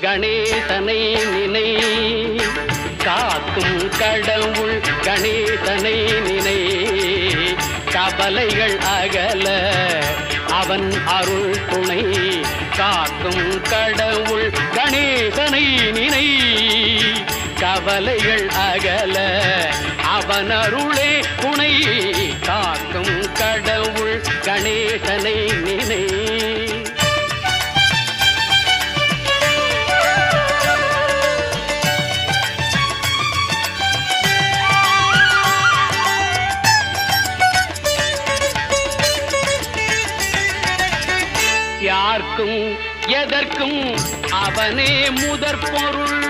கணேசனை நினை, காக்கும் கடவுள் கணேசனை நினை. கவலைகள் அகல அவன் அருள் துணை, காக்கும் கடவுள் கணேசனை நினை. கவலைகள் அகல அவன் அருளே துணை, காக்கும் கடவுள் கணேசனை நினை. யார்க்கும் எதற்கும் அவனே முதற் பொருள்.